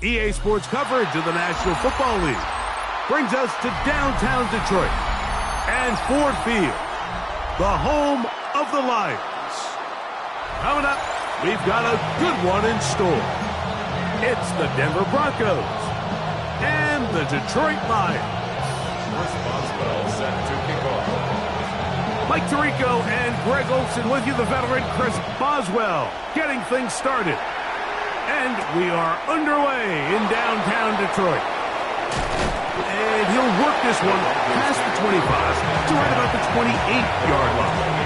EA Sports coverage of the National Football League brings us to downtown Detroit and Ford Field, the home of the Lions. Coming up, we've got a good one in store. It's the Denver Broncos and the Detroit Lions. Chris Boswell set to kick off. Mike Tirico and Greg Olsen with you, the veteran Chris Boswell, getting things started. And we are underway in downtown Detroit. And he'll work this one past the 25 to right about the 28-yard line.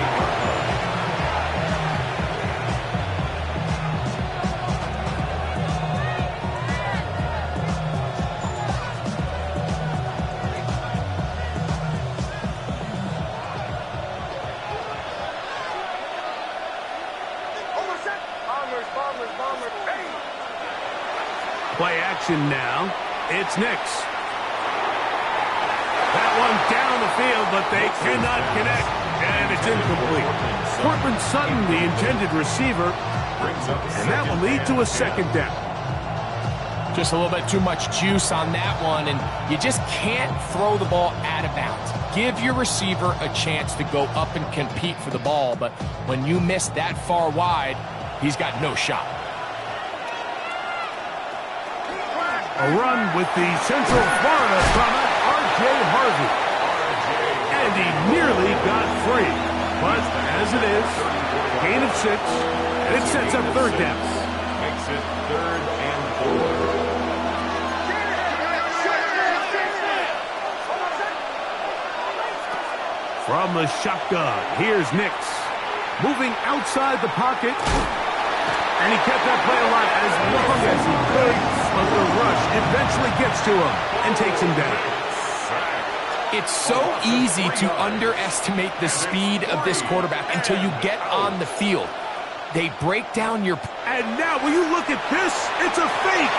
Play action now. It's Nix. That one down the field, but they cannot connect. And it's incomplete. Cortland Sutton, the intended receiver. And that will lead to a second down. Just a little bit too much juice on that one, and you just can't throw the ball out of bounds. Give your receiver a chance to go up and compete for the ball, but when you miss that far wide, he's got no shot. A run with the Central Florida comer, R.J. Harvey. And he nearly got free. But as it is, gain of 6, and it sets up third down. Makes it 3rd and 4. From the shotgun, here's Nix. Moving outside the pocket. And he kept that play alive as long as he could. But the rush eventually gets to him and takes him down. It's so easy to underestimate the speed of this quarterback until you get on the field. They break down your... And now, will you look at this? It's a fake.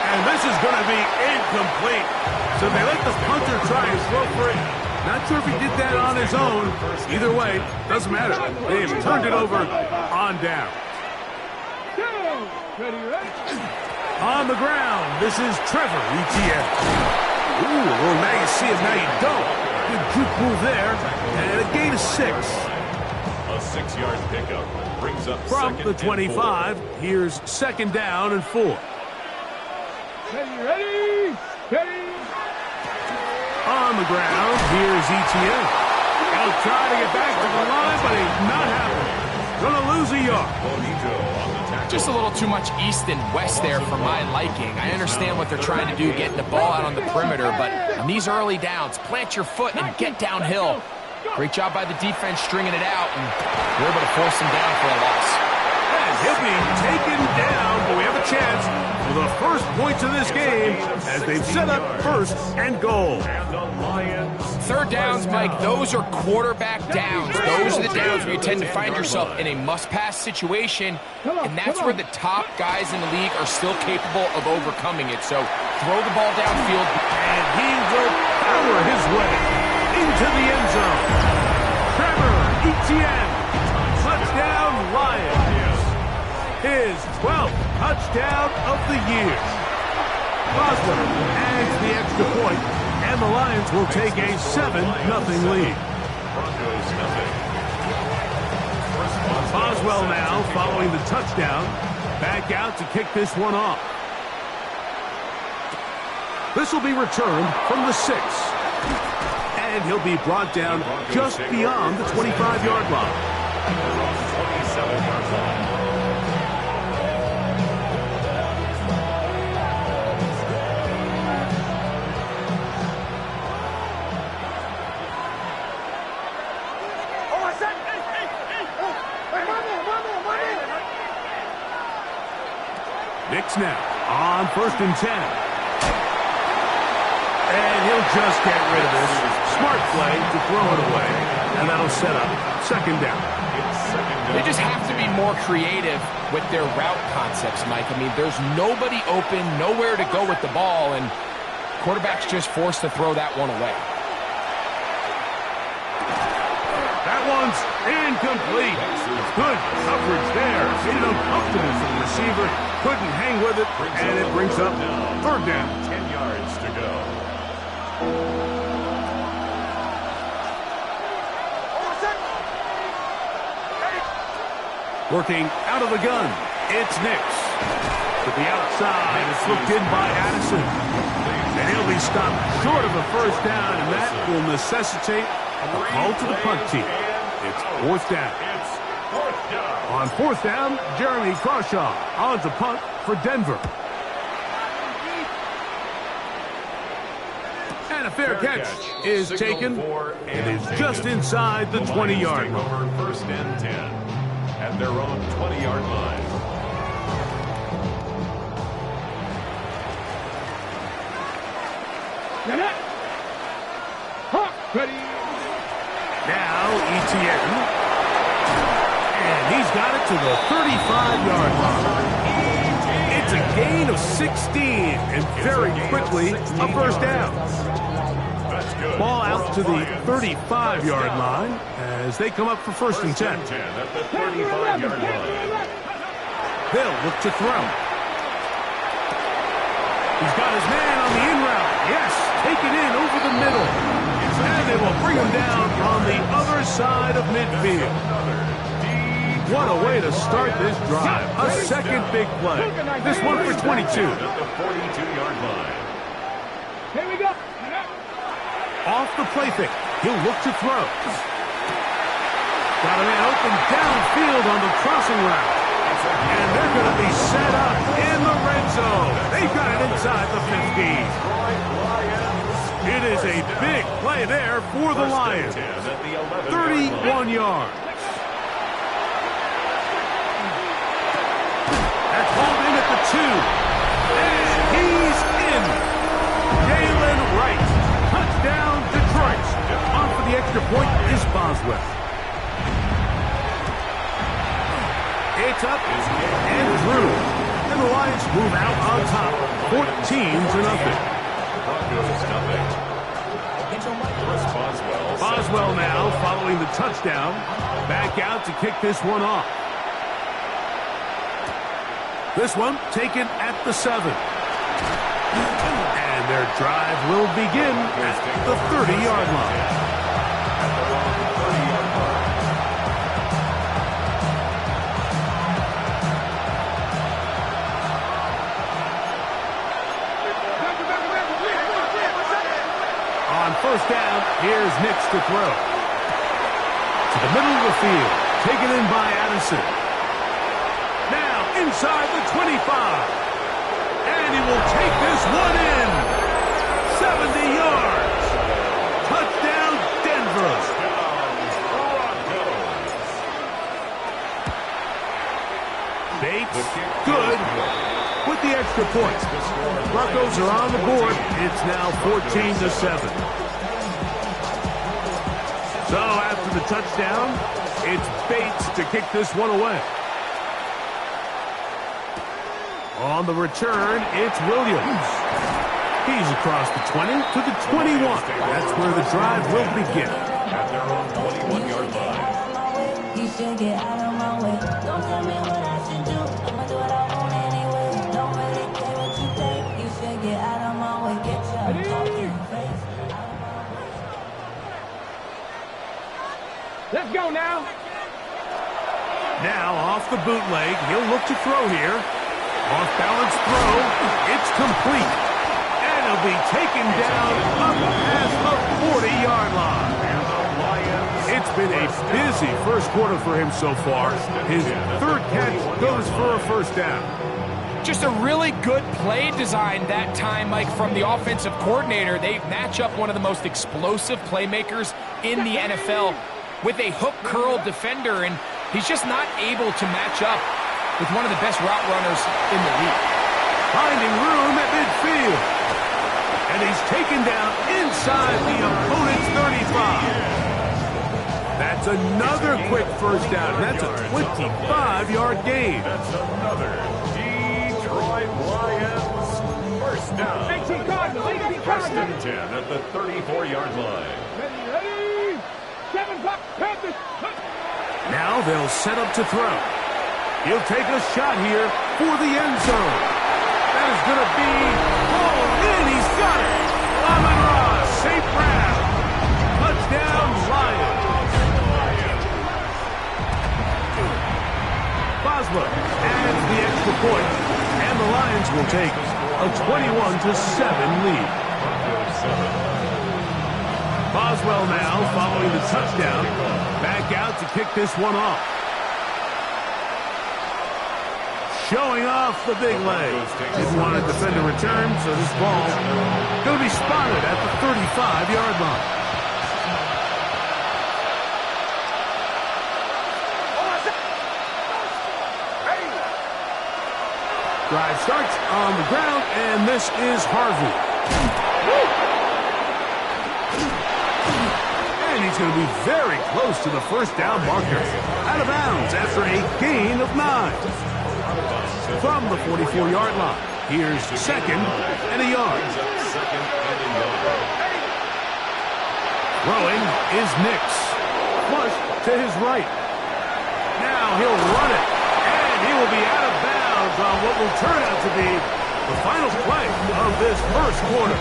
And this is going to be incomplete. So they let the punter try and throw for it. Not sure if he did that on his own. Either way, doesn't matter. They've turned it over on down. On the ground, this is Trevor Etienne. Ooh, well, now you see it, now you don't. Good juke move there, and a gain of 6. A 6-yard pickup brings up From second the 25, here's second down and 4. Ready? On the ground, here's Etienne. He'll try to get back to the line, but he's not happening. Gonna lose a yard. Just a little too much east and west there for my liking. I understand what they're trying to do, getting the ball out on the perimeter, but on these early downs, plant your foot and get downhill. Great job by the defense stringing it out, and we're able to force them down for a loss. And he'll be taken down, but we have a chance for the first points of this game as they've set up 1st and goal. Third downs, Mike, those are quarterback downs. Those are the downs where you tend to find yourself in a must-pass situation, and that's where the top guys in the league are still capable of overcoming it. So throw the ball downfield. And he will power his way into the end zone. Trevor Etienne, touchdown Lions. His 12th touchdown of the year. Boswell adds the extra point, and the Lions will take a 7-0 lead. Boswell now, following the touchdown, back out to kick this one off. This will be returned from the 6. And he'll be brought down just beyond the 25-yard line. 27-yard line. Nix now on 1st and 10. And he'll just get rid of this. Smart play to throw it away. And that'll set up second down. They just have to be more creative with their route concepts, Mike. I mean, there's nobody open, nowhere to go with the ball, and quarterback's just forced to throw that one away. That one distance. Incomplete. Good coverage there. Made it uncomfortable for the receiver. Couldn't hang with it, and it brings up third down. 10 yards to go. Working out of the gun, it's Nix. To the outside, it's looked in by Addison. And he'll be stopped short of a first down, and that will necessitate a call to the punt team. It's fourth down. On fourth down, Jeremy Crawshaw on to punt for Denver. And a fair catch is taken. It is just inside the 20-yard line. First and 10 at their own 20-yard line. Now ETN. And he's got it to the 35-yard line. It's a gain of 16, and very quickly a first down. Ball out to the 35-yard line as they come up for first and 10. At the 35-yard line. They'll look to throw. He's got his man on the in route. Yes, taken in over the middle. And they will bring him down on the other side of midfield. What a way to start this drive. A second big play. This one for 22. At the 42-yard line. Here we go. Off the play fake. He'll look to throw. Got a man open downfield on the crossing route. And they're going to be set up in the red zone. They've got it inside the 15. It is a big play there for the Lions. 31 yards. That's hauled in at the 2. And he's in. Jalen Wright. Touchdown, Detroit. On for the extra point is Boswell. It's up and through. And the Lions move out on top. 14-0. Boswell now following the touchdown. Back out to kick this one off. This one taken at the 7. And their drive will begin at the 30-yard line. First down, here's Nix to throw. To the middle of the field, taken in by Addison. Now inside the 25. And he will take this one in. 70 yards. Touchdown, Denver. Bates, good. With the extra point. Broncos are on the board. It's now 14-7. So after the touchdown, it's Bates to kick this one away. On the return, it's Williams. He's across the 20 to the 21. That's where the drive will begin. At their own 21-yard line. You should get out of my way. Don't tell me what I should do. I'ma do what I want anyway. Don't really care what you think. You should get out of my way. Get your fucking face. Let's go now. Now off the bootleg, he'll look to throw here. Off balance throw, it's complete. And he'll be taken down up past the 40-yard line. It's been a busy first quarter for him so far. His third catch goes for a first down. Just a really good play design that time, Mike, from the offensive coordinator. They match up one of the most explosive playmakers in the NFL with a hook curl defender, and he's just not able to match up with one of the best route runners in the league. Finding room at midfield. And he's taken down inside the opponent's 35. That's another quick first down. That's a 25-yard gain. That's another Detroit Lions first down. 18 Cardinals, 18 First and Cardinals. 10 at the 34-yard line. Ready, 7 Now they'll set up to throw. He'll take a shot here for the end zone. That is going to be pulled in. He's got it. Amon-Ra, St. Brown. Touchdown, Lions. Boswell adds the extra point. And the Lions will take a 21-7 lead. Boswell now following the touchdown. Back out to kick this one off. Showing off the big leg. Didn't want to defend a return, so this ball going to be spotted at the 35-yard line. Drive starts on the ground, and this is Harvey. And he's going to be very close to the first down marker. Out of bounds after a gain of 9. From the 44-yard line, here's second and a yard. Throwing is Nix. Flush to his right. Now he'll run it, and he will be out of bounds on what will turn out to be the final play of this first quarter.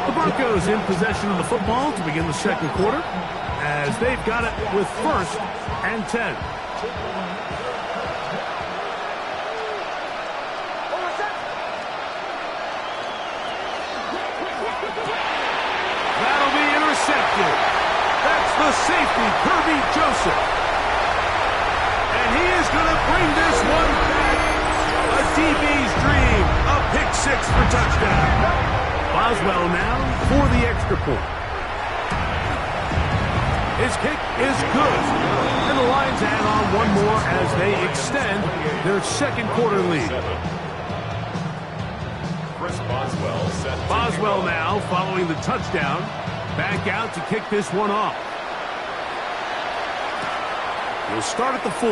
The Broncos in possession of the football to begin the second quarter, as they've got it with first and 10. That'll be intercepted. That's the safety, Kirby Joseph. And he is going to bring this one back. A DB's dream. A pick six for touchdown. Boswell now for the extra point. His kick is good. And the Lions add on one more as they extend their second quarter lead. Boswell now following the touchdown. Back out to kick this one off. He'll start at the 4.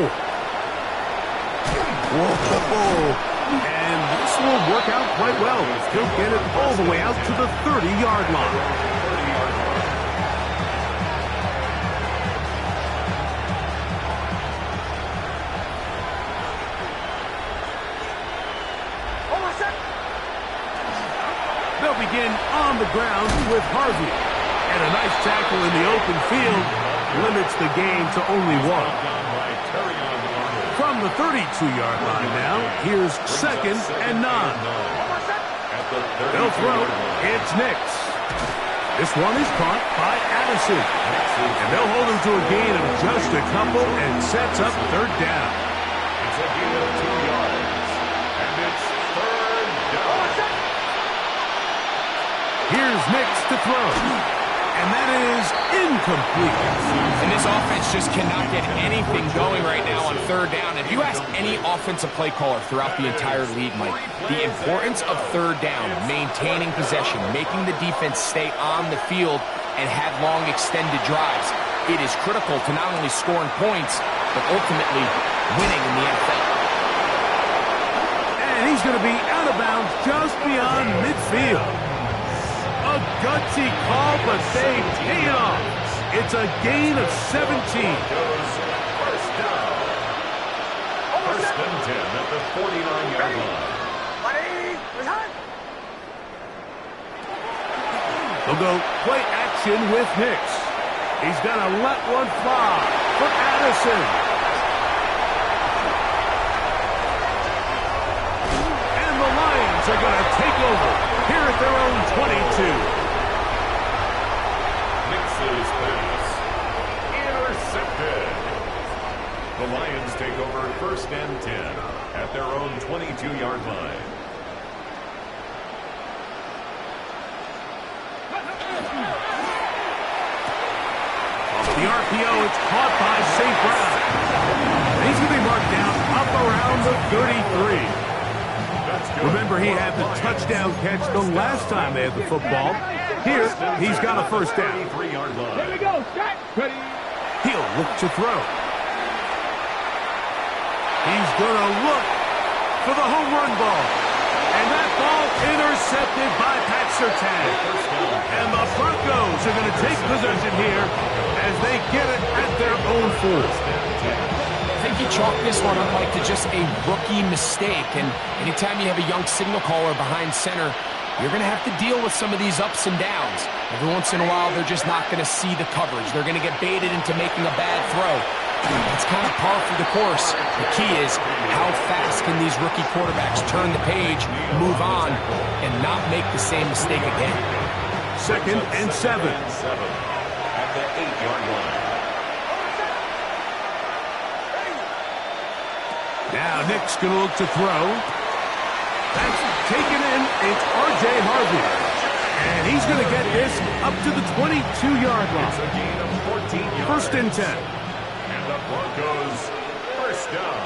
Whoa. And this will work out quite well. He'll get it all the way out to the 30-yard line. They'll begin on the ground with Harvey. And a nice tackle in the open field limits the gain to only 1. From the 32-yard line now, here's second and 9. They'll throw. It's Nix. This one is caught by Addison. And they'll hold him to a gain of just a couple and sets up third down. It's a gain of 2 yards. And it's third down. Here's Nix to throw. And that is incomplete. And this offense just cannot get anything going right now on third down. If you ask any offensive play caller throughout the entire league, Mike, the importance of third down, maintaining possession, making the defense stay on the field and have long extended drives, it is critical to not only scoring points, but ultimately winning in the NFL. And he's going to be out of bounds just beyond midfield. A gutsy call, but they pay it off. It's a gain of 17. First down. First and 10 at the 49-yard line. They'll go play action with Nix. He's going to let one fly for Addison. And the Lions are going to take over here at their own 22. Nix's pass. Intercepted. The Lions take over first and 10 at their own 22-yard line. Off the RPO, it's caught by St. Brown. And he's going to be marked down up around the 33. Remember, he had the touchdown catch the last time they had the football. Here, he's got a first down. Here we go. Start. Ready. He'll look to throw. He's going to look for the home run ball. And that ball intercepted by Pat Surtain. And the Broncos are going to take possession here as they get it at their own 4. I think you chalk this one up, Mike, to just a rookie mistake. And anytime you have a young signal caller behind center, you're going to have to deal with some of these ups and downs. Every once in a while, they're just not going to see the coverage. They're going to get baited into making a bad throw. It's kind of par for the course. The key is how fast can these rookie quarterbacks turn the page, move on, and not make the same mistake again. 2nd and 7. At the 8-yard line. Now Nick's going to look to throw. That's taken in. It's R.J. Harvey. And he's going to get this up to the 22-yard line. It's a gain of 14 yards. 1st and 10. And the Broncos first down.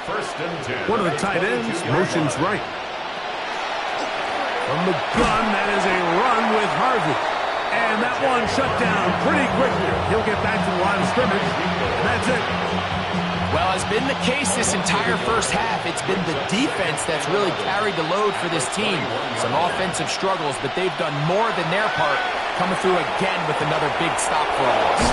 1st and 10. One of the tight ends motions right. From the gun, that is a run with Harvey. And that one shut down pretty quickly. He'll get back to the line of scrimmage. And that's it. Well, as been the case this entire first half, it's been the defense that's really carried the load for this team. Some offensive struggles, but they've done more than their part, coming through again with another big stop for a loss.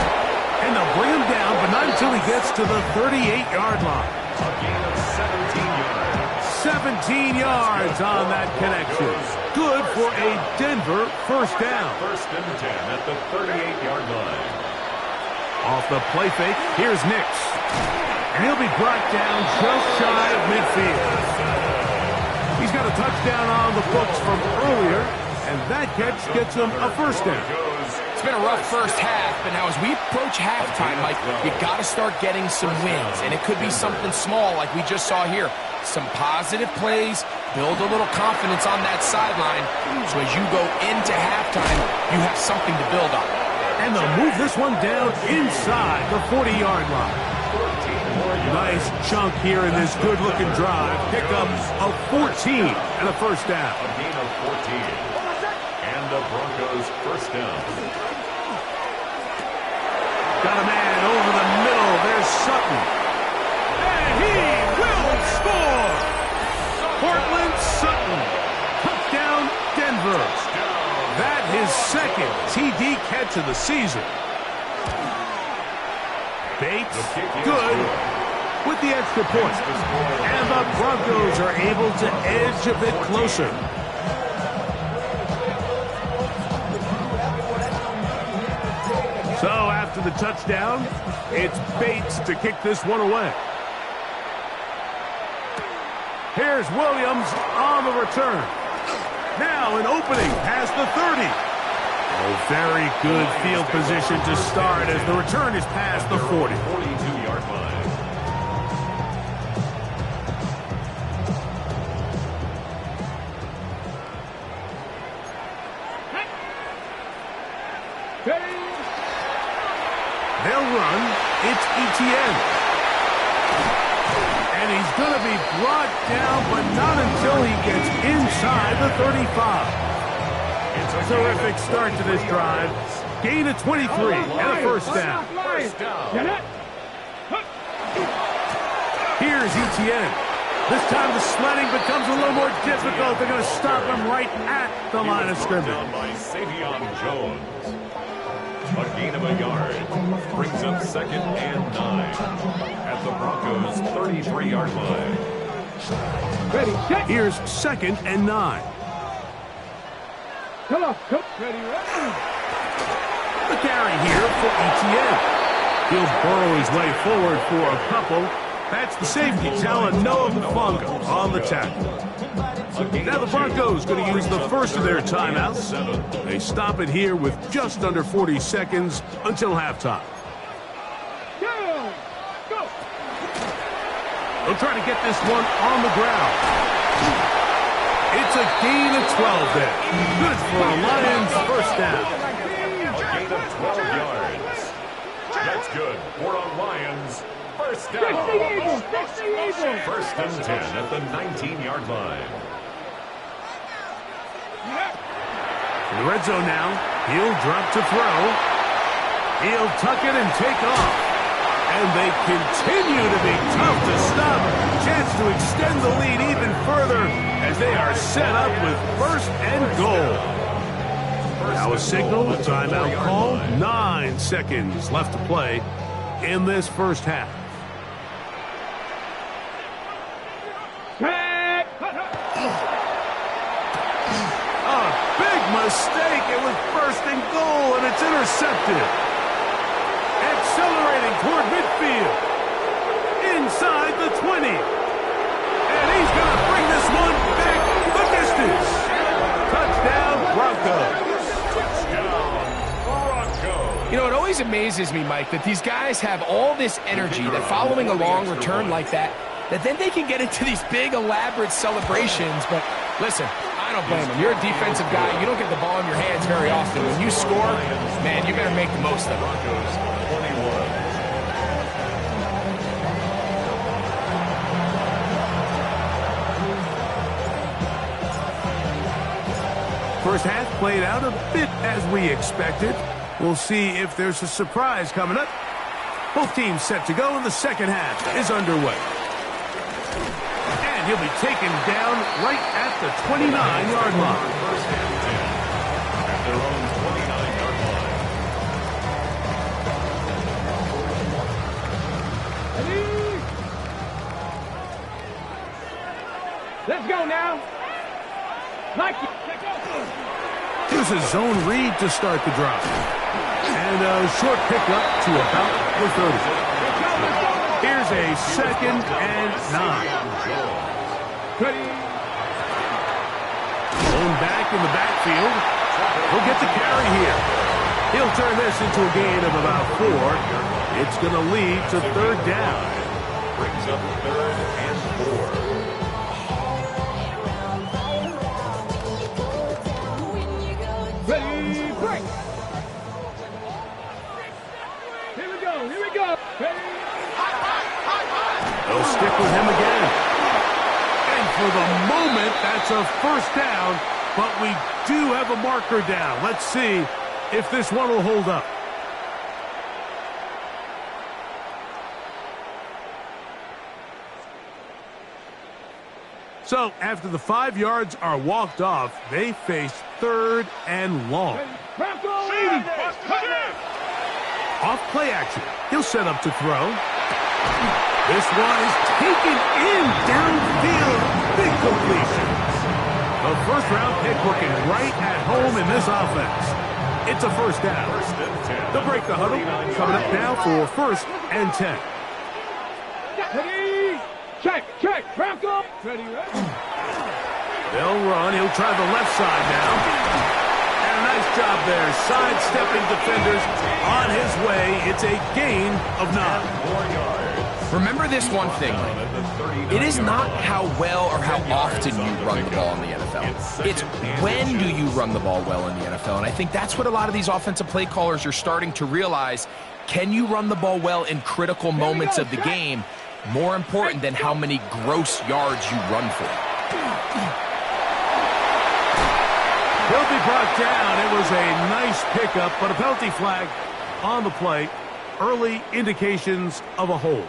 And they'll bring him down, but not until he gets to the 38-yard line. A gain of 17 yards. 17 yards on that connection. Good for a Denver first down. 1st and 10 at the 38-yard line. Off the play fake, here's Nix. And he'll be brought down just shy of midfield. He's got a touchdown on the books from earlier, and that catch gets him a first down. It's been a rough first half, but now as we approach halftime, Mike, you got to start getting some wins, and it could be something small like we just saw here. Some positive plays, build a little confidence on that sideline, so as you go into halftime, you have something to build on. And they'll move this one down inside the 40-yard line. Nice chunk here in this good-looking drive. Pick up a 14 and a first down. A gain of 14. And the Broncos first down. Got a man over the middle. There's Sutton. And he will score! Cortland Sutton. Touchdown, Denver. That his 2nd TD catch of the season. Bates, good, with the extra point. And the Broncos are able to edge a bit closer. So after the touchdown, it's Bates to kick this one away. Here's Williams on the return. Now an opening past the 30. Oh, very good field position to start as the return is past the 40. 42-yard line. They'll run. It's ETN. And he's going to be brought down, but not until he gets inside the 35. It's a terrific start to this drive. Gain of 23 and a first down. Here's ETN. This time the sledding becomes a little more difficult. They're going to stop him right at the line of scrimmage. Down by Savion Jones. A gain of a yard. Brings up 2nd and 9. At the Broncos' 33-yard line. Here's 2nd and 9. Come on, come ready. The carry here for ETN. He'll burrow his way forward for a couple. That's the safety, Talanoa Hufanga on the tackle. Now the Broncos going to use the first of their timeouts. They stop it here with just under 40 seconds until halftime. They'll try to get this one on the ground. It's a gain of 12 there. Good for a Lions first down. A gain of 12 yards. That's good for a Lions first down. 1st and 10 at the 19-yard line. In the red zone now. He'll drop to throw. He'll tuck it and take off. And they continue to be tough to stop. Chance to extend the lead even further as they are set up with first and goal. Now a signal, timeout called. 9 seconds left to play in this first half. A big mistake. It was first and goal, and it's intercepted. Accelerating toward midfield. Inside the 20. And he's going to bring this one back the distance. Touchdown, Broncos. You know, it always amazes me, Mike, that these guys have all this energy, that following a long return like that then they can get into these big, elaborate celebrations. But listen, I don't blame them. You're a defensive guy. You don't get the ball in your hands very often. When you score, man, you better make the most of it. First half played out a bit as we expected. We'll see if there's a surprise coming up. Both teams set to go, and the second half is underway. And he'll be taken down right at the 29-yard line. First and 10 at their own 29-yard Ready? Let's go now. Nike. Here's a zone read to start the drive. And a short pickup to about the 30. Here's a 2nd and 9. Thrown back in the backfield. He'll get the carry here. He'll turn this into a gain of about 4. It's going to lead to 3rd down. Brings up 3rd and 4. Ready, break. Here we go, here we go. Ready. They'll stick with him again. And for the moment, that's a 1st down, but we do have a marker down. Let's see if this one will hold up. So, after the 5 yards are walked off, they face 3rd and long. Off play action. He'll set up to throw. This one is taken in downfield. Big completion. The 1st-round pick looking right at home in this offense. It's a 1st down. They'll break the huddle. Coming up now for 1st and 10. Ready. Check, check, Bronco. Ready, ready. They'll run. He'll try the left side now. And a nice job there. Sidestepping defenders on his way. It's a gain of 9. Remember this one thing, Mike. It is not how well or how often you run the ball in the NFL. It's when do you run the ball well in the NFL. And I think that's what a lot of these offensive play callers are starting to realize. Can you run the ball well in critical moments of the game? More important than how many gross yards you run for. He'll be brought down. It was a nice pickup, but a penalty flag on the play. Early indications of a hold.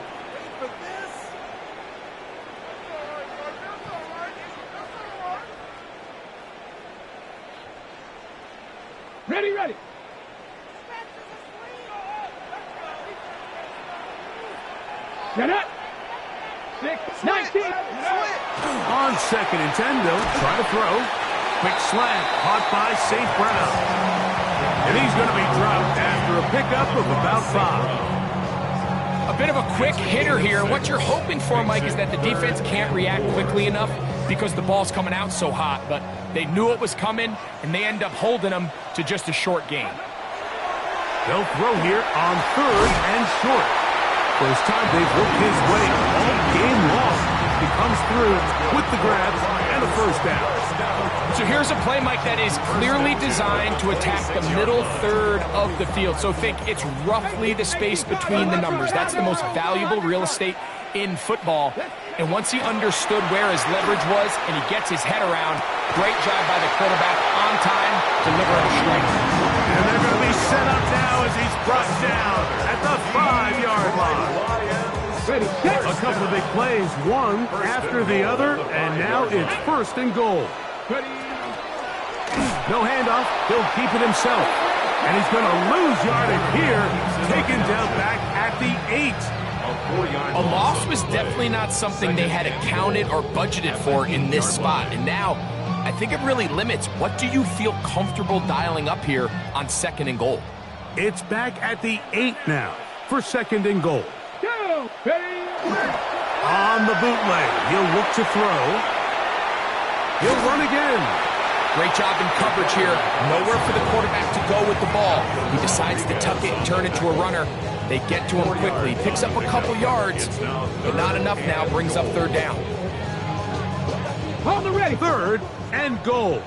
Ready, ready. Set up. 6, 19. On 2nd and 10, they'll try to throw. Quick slant, caught by St. Brown. And he's going to be dropped after a pickup of about 5. A bit of a quick hitter here. What you're hoping for, Mike, is that the defense can't react quickly enough because the ball's coming out so hot. But they knew it was coming, and they end up holding them to just a short gain. They'll throw here on 3rd and short. First time they've worked his way all game long. He comes through with the grab and a 1st down. So here's a play, Mike, that is clearly designed to attack the middle 3rd of the field. So think it's roughly the space between the numbers. That's the most valuable real estate in football. And once he understood where his leverage was and he gets his head around, great job by the quarterback on time, delivering a strike. And they're going to be set up now as he's brought down at the 5-yard line. Ready, set. A couple of big plays, one after the other, and now it's first and goal. Ready. No handoff. He'll keep it himself. And he's going to lose yardage here, taken down back at the 8. A loss was definitely not something they had accounted or budgeted for in this spot. And now, I think it really limits what do you feel comfortable dialing up here on second and goal. It's back at the 8 now for second and goal. Go. Ready. On the bootleg, he'll look to throw. He'll run again. Great job in coverage here. Nowhere for the quarterback to go with the ball. He decides to tuck it and turn it to a runner. They get to him quickly. Picks up a couple yards, but not enough now. Brings up third down. On the ready. Third and goal.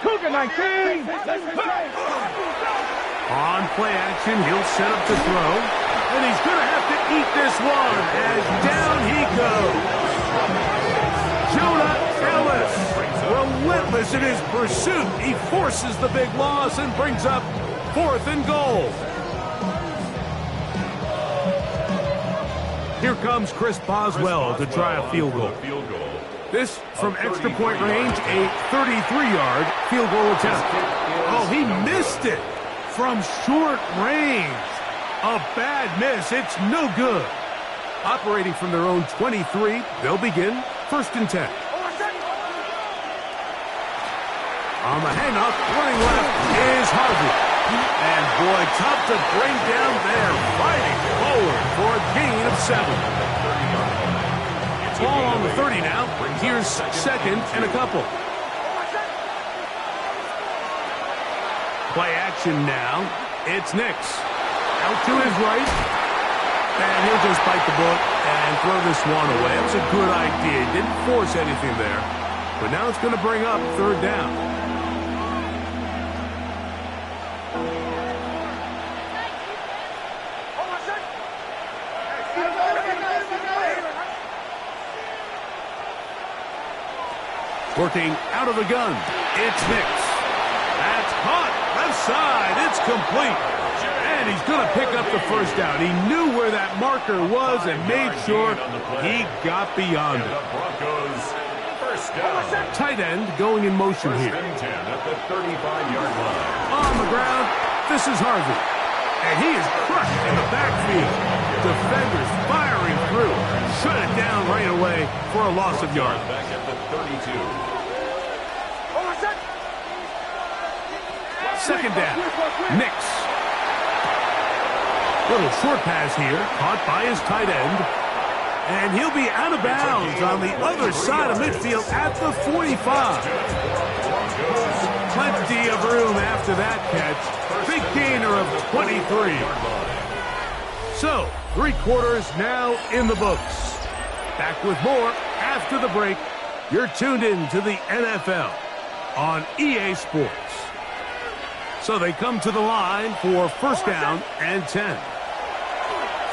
Cougar 19. On play action, he'll set up to throw. And he's going to have to eat this one as down he goes. Jonah Ellis, relentless in his pursuit. He forces the big loss and brings up fourth and goal. Here comes Chris Boswell to try a field goal. This from extra point range, a 33-yard field goal attempt. Oh, he missed it from short range. A bad miss. It's no good. Operating from their own 23, they'll begin first and 10. On the handoff, running left is Harvey. And boy, tough to bring down there, fighting forward for a gain of 7. Ball on the 30 now. Here's second and a couple. Play action now. It's Nix. Out to his right. And he'll just bite the book and throw this one away. It was a good idea. Didn't force anything there. But now it's going to bring up third down. Working out of the gun. It's Nix. That's caught. Left side. It's complete. And he's going to pick up the first down. He knew where that marker was and made sure he got beyond it. Tight end going in motion here. On the ground, this is Harvey. And he is crushed in the backfield. Defenders firing through. Shut it down right away for a loss of yards. Back at the 32. Second down. Nix. Little short pass here, caught by his tight end. And he'll be out of bounds on the other side of midfield at the 45. Plenty of room after that catch. Big gainer of 23. So, 3 quarters now in the books. Back with more after the break. You're tuned in to the NFL on EA Sports. So they come to the line for first down and 10.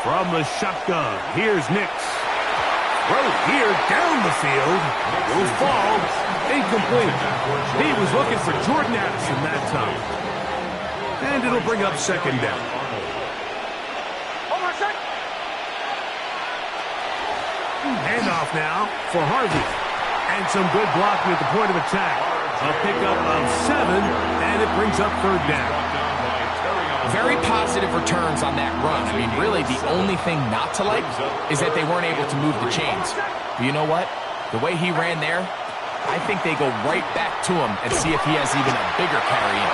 From the shotgun, here's Nix. Throw here down the field. Will fall. Incomplete. He was looking for Jordan Addison that time. And it'll bring up second down. Handoff now for Harvey. And some good blocking at the point of attack. A pickup of 7, and it brings up third down. Very positive returns on that run. I mean, really, the only thing not to like is that they weren't able to move the chains. But you know what? The way he ran there, I think they go right back to him and see if he has even a bigger carry in.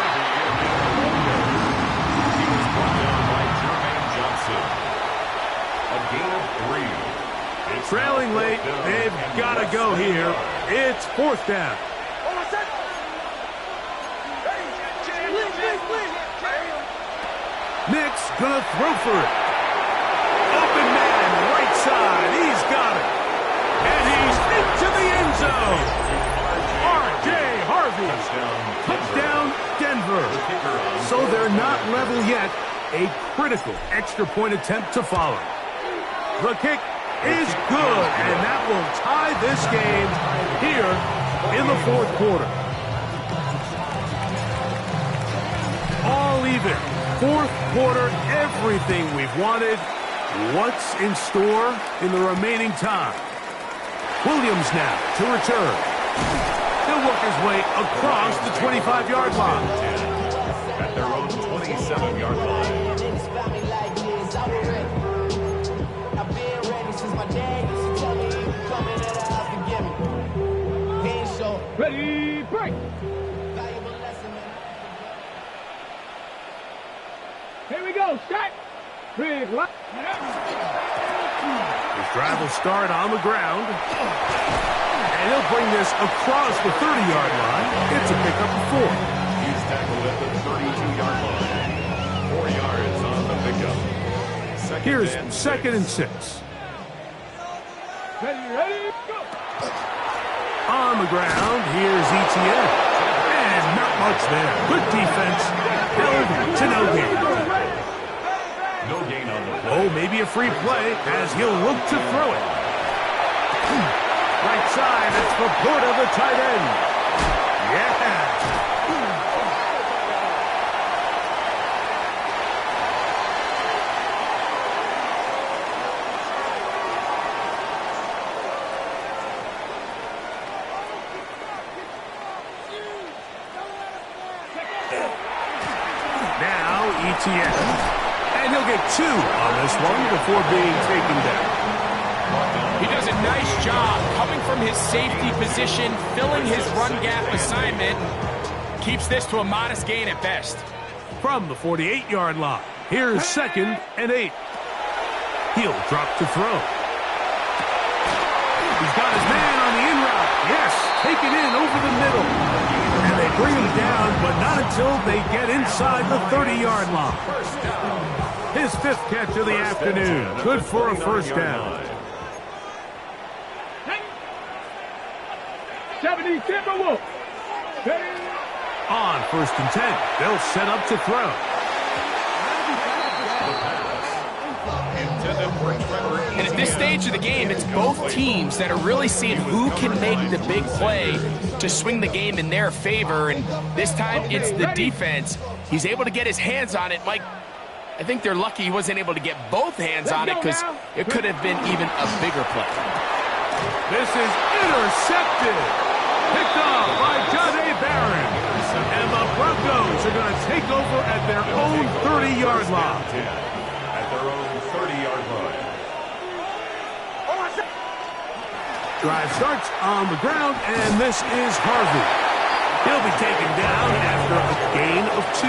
He was brought down by Jermaine Johnson. A gain of 3. Trailing late, they've got to go here. It's fourth down. Nix gonna throw for it. Open man, right side. He's got it. And he's into the end zone. R.J. Harvey. Touchdown, Denver. So they're not level yet. A critical extra point attempt to follow. The kick is good, and that will tie this game here in the fourth quarter. All even. Fourth quarter, everything we've wanted, What's in store in the remaining time? Williams now to return. He'll work his way across the 25-yard line. At their own 27-yard line. Ready, break. Here we go, start. Big left. His drive will start on the ground. And he'll bring this across the 30-yard line. It's a pickup of 4. He's tackled at the 32-yard line. 4 yards on the pickup. Here's second and 6. Ready, go. On the ground, here's ETN. And not much there. Good defense. Held to no gain. No gain on the play. Oh, maybe a free play as he'll look to throw it. Right side, it's Laporta, the tight end. Yeah. Now, ETN. And he'll get 2 on this one before being taken down. He does a nice job coming from his safety position, filling his run gap assignment. Keeps this to a modest gain at best. From the 48-yard line, here's second and 8. He'll drop to throw. He's got his man on the in route. Yes, taken in over the middle. And they bring him down, but not until they get inside the 30-yard line. His 5th catch of the afternoon. Good for a first down. 70 Timberwolves. Ready. On first and 10, they'll set up to throw. And at this stage of the game, it's both teams that are really seeing who can make the big play to swing the game in their favor. And this time, it's the defense. He's able to get his hands on it. Mike, I think they're lucky he wasn't able to get both hands on it because it could have been even a bigger play. This is intercepted. Picked off by Jahdae Barron. And the Broncos are going to take over at their own 30-yard line. At their own 30-yard line. Drive starts on the ground, and this is Harvey. He'll be taken down after a gain of 2.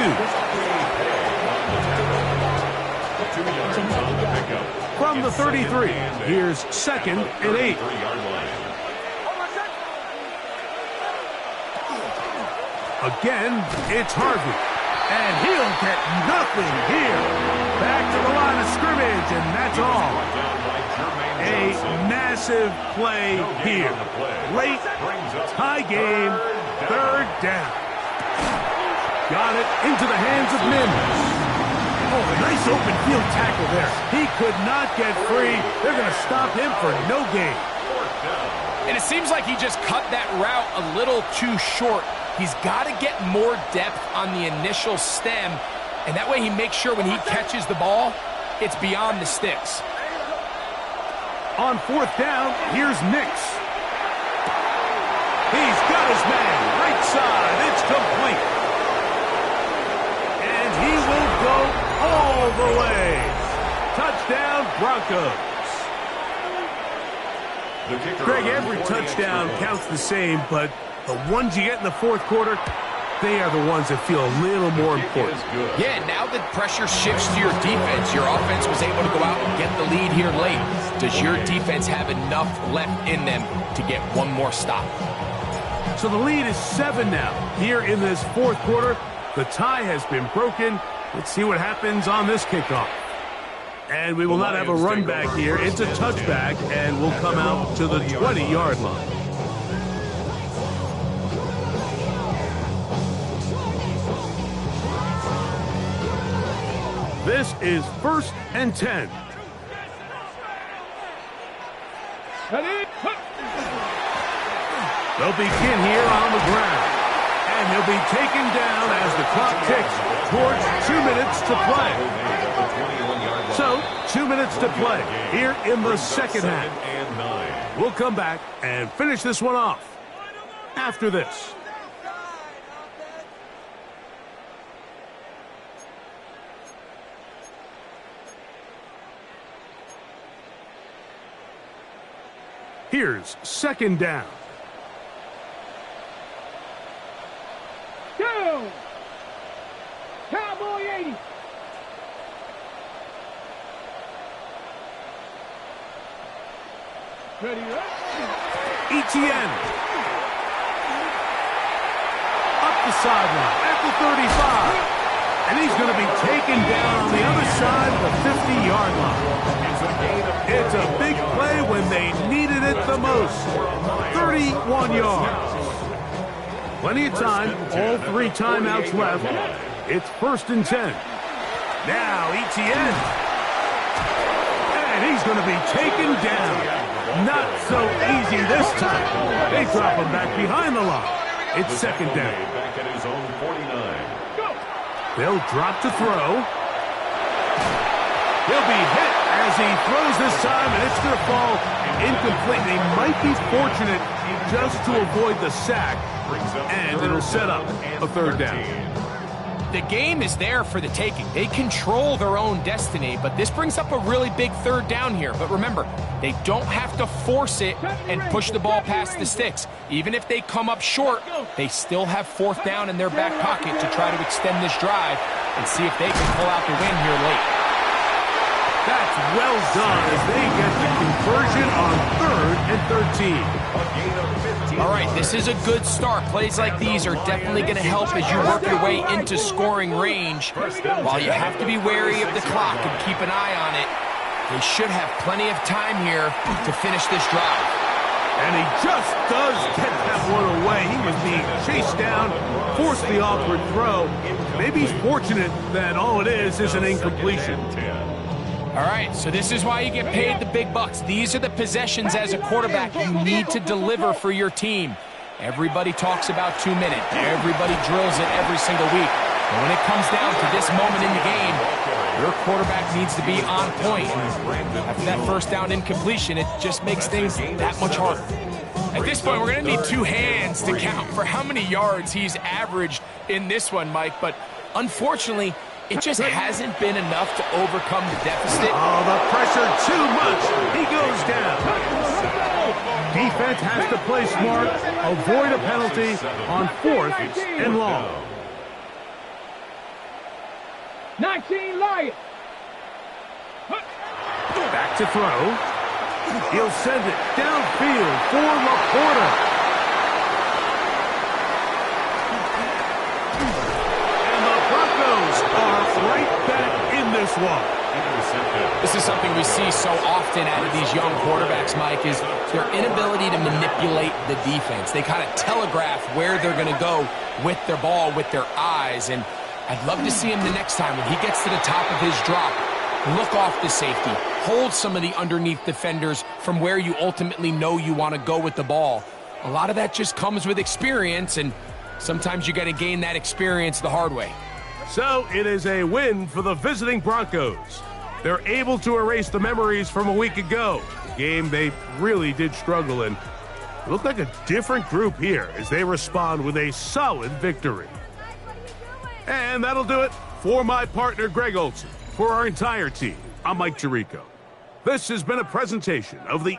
2 yards on the pickup. From the 33, here's second and 8. 3-yard line. Again, it's Harvey. And he'll get nothing here. Back to the line of scrimmage, and that's all. A massive play here. Late, tie game, 3rd down. Got it into the hands of Mims. Oh, a nice open field tackle there. He could not get free. They're going to stop him for no gain. And it seems like he just cut that route a little too short. He's got to get more depth on the initial stem, and that way he makes sure when he catches the ball, it's beyond the sticks. On 4th down, here's Nix. He's got his man, right side, it's complete. And he will go all the way. Touchdown, Broncos. Greg, every touchdown counts the same, but the ones you get in the 4th quarter, they are the ones that feel a little more important. Yeah, now that pressure shifts to your defense, your offense was able to go out and get the lead here late. Does your defense have enough left in them to get one more stop? So the lead is 7 now. Here in this 4th quarter, the tie has been broken. Let's see what happens on this kickoff. And we will not have a run back here. It's a touchback, and we'll come out to the 20-yard line. This is 1st and 10. Ready. They'll begin here on the ground. And he'll be taken down as the clock ticks towards 2 minutes to play. So, 2 minutes to play here in the second half. We'll come back and finish this one off after this. Here's second down. Go! Cowboy 80. Ready, up. ETN. Up the sideline at the 35. And he's going to be taken down on the other side of the 50-yard line. It's a big play when they needed it the most. 31 yards. Plenty of time, all 3 timeouts left. It's 1st and 10. Now ETN. And he's going to be taken down. Not so easy this time. They drop him back behind the line. It's second down. Back at his own 49. They'll drop to throw. He'll be hit as he throws this time, and it's going to fall incomplete. They might be fortunate just to avoid the sack, and it'll set up a 3rd down. The game is there for the taking. They control their own destiny, but this brings up a really big 3rd down here. But remember, they don't have to force it and push the ball past the sticks. Even if they come up short, they still have 4th down in their back pocket to try to extend this drive and see if they can pull out the win here late. That's well done as they get the conversion on 3rd and 13. All right, this is a good start. Plays like these are definitely going to help as you work your way into scoring range. While you have to be wary of the clock and keep an eye on it, they should have plenty of time here to finish this drive. And he just does get that one away. He was being chased down, forced the awkward throw. Maybe he's fortunate that all it is an incompletion. All right, so this is why you get paid the big bucks. These are the possessions as a quarterback you need to deliver for your team. Everybody talks about 2 minutes. Everybody drills it every single week. But when it comes down to this moment in the game, your quarterback needs to be on point. After that 1st down incompletion, it just makes things that much harder. At this point, we're going to need 2 hands to count for how many yards he's averaged in this one, Mike. But unfortunately, it just hasn't been enough to overcome the deficit. Oh, the pressure too much. He goes down. Defense has to play smart, avoid a penalty on 4th and long. 19 Lions. Back to throw. He'll send it downfield for Laporta. Right back in this one. This is something we see so often out of these young quarterbacks, Mike, is their inability to manipulate the defense. They kind of telegraph where they're going to go with their ball, with their eyes. And I'd love to see him the next time when he gets to the top of his drop. Look off the safety. Hold some of the underneath defenders from where you ultimately know you want to go with the ball. A lot of that just comes with experience, and sometimes you got to gain that experience the hard way. So it is a win for the visiting Broncos. They're able to erase the memories from a week ago, a game they really did struggle in. It looked like a different group here as they respond with a solid victory. And that'll do it for my partner, Greg Olson. For our entire team, I'm Mike Tirico. This has been a presentation of the